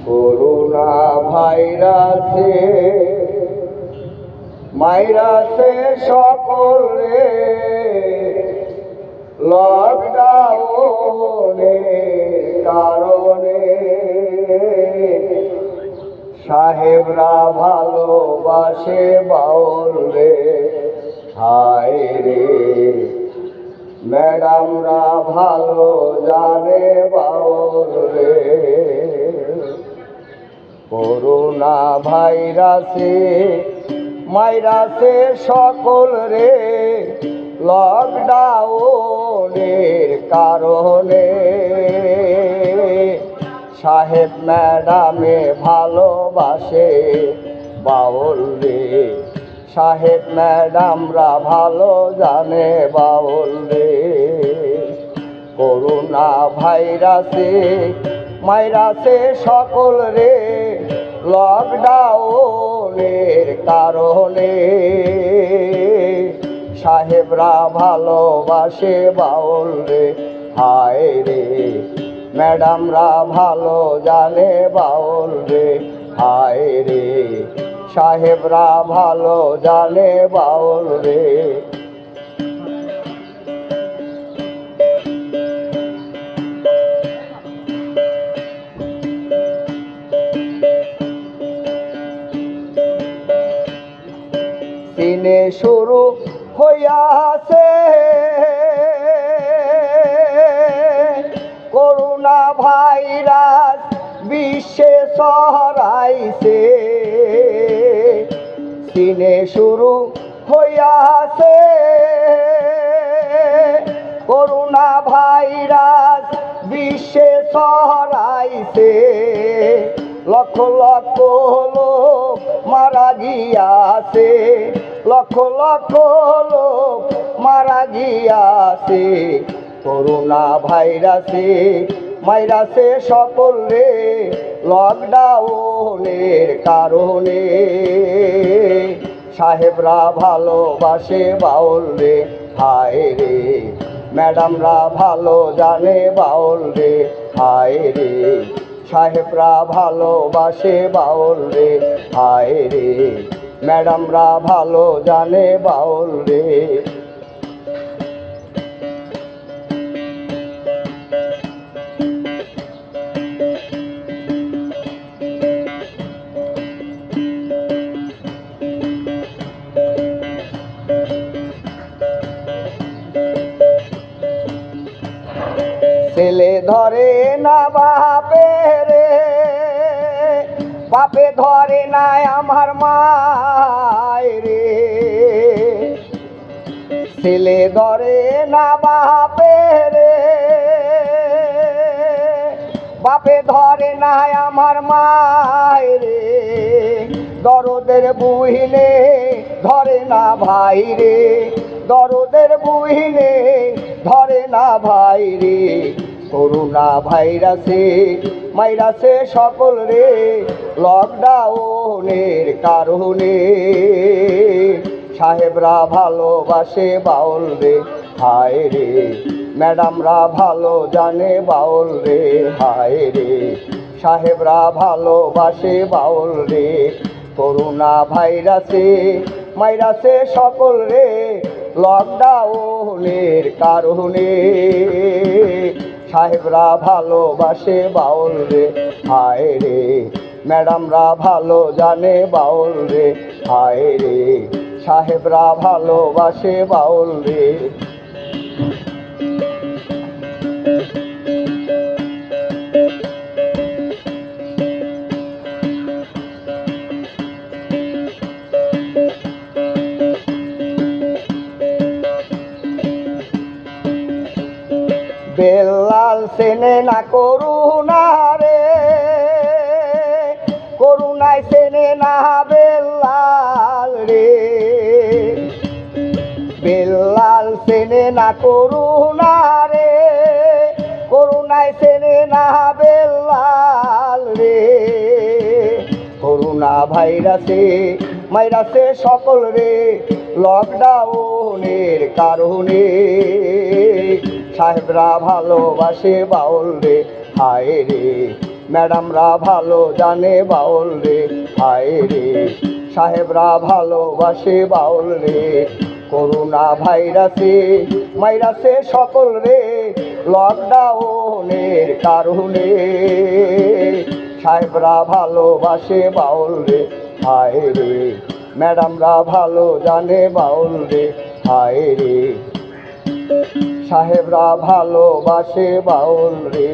Corona ভাইরাসে মাইরাসে সকলে লকডাউনের কারণে সাহেবরা ভালোবাসে বাউল রে, হায় রে ম্যাডামরা ভালো জানে বাউল রে। করোনা ভাইরাসে মাইরাসে সকল রে লকডাউনের কারণে সাহেব ম্যাডামে ভালোবাসে বাউল রে, সাহেব ম্যাডামরা ভালো জানে বাউল রে। করোনা ভাইরাসে মাইরাসে সকল রে লকডাউনের কারণে সাহেবরা ভালোবাসে বাউল রে, হায় রে ম্যাডামরা ভালো জানে বাউল রে, হায় রে সাহেবরা ভালো জানে বাউল রে। দিনে শুরু হইয়াছে করোনা ভাইরাস বিশ্বে ছড়াইছে, দিনে শুরু হইয়াছে করোনা ভাইরাস বিশ্বে ছড়াইছে, লক্ষ লক্ষ লোক মারা গিয়াছে, লক্ষ লক্ষ লোক মারা গিয়াছে। করোনা ভাইরাসে মাইরাসে সকল রে লকডাউনের কারণে সাহেবরা ভালোবাসে বাউল রে, হায় রে ম্যাডামরা ভালো জানে বাউল রে, হায় রে সাহেবরা ভালোবাসে বাউল রে, হায় রে ম্যাডামরা ভালো জানে বাউল রে। ছেলে ধরে না বাপে রে, বাপে ধরে না আমার মায় রে, ছেলে ধরে না বাপে রে, বাপে ধরে না আমার মায় রে, দরদের বুহিনে ধরে না ভাই রে, দরদের বুহিনে ধরে না ভাই রে। করোনা ভাইরাসে মাইরাসে সকল রে লকডাউনের কারণে সাহেবরা ভালোবাসে বাউল রে, হায় রে ম্যাডামরা ভালো জানে বাউল রে, হায় রে সাহেবরা ভালোবাসে বাউল রে। করোনা ভাইরাসে মাইরাসে সকল রে লকডাউনের কারণে সাহেবরা ভালোবাসে বাউল রে, হায় রে ম্যাডামরা ভালো জানে বাউল রে, হায় রে সাহেবরা ভালোবাসে বাউল রে। বেল্লাল সেনে না করুণা রে, করুণায় সেনে না বেল্লাল রে, বেল্লাল সেনে না করুণা রে, করুণায় সেনে না বেল্লাল রে। করোনা ভাইরাসে মাইরাসে সকল রে লকডাউনের কারণে সাহেবরা ভালোবাসে বাউল রে, হায় রে ম্যাডামরা ভালো জানে বাউল রে, হায় রে সাহেবরা ভালোবাসে বাউল রে। করোনা ভাইরাসে মাইরাসে সকল রে, লকডাউনের কারণে সাহেবরা ভালোবাসে বাউল রে, হায় রে ম্যাডামরা ভালো জানে বাউল রে, হায় রে সাহেবরা ভালোবাসে বাউল রে।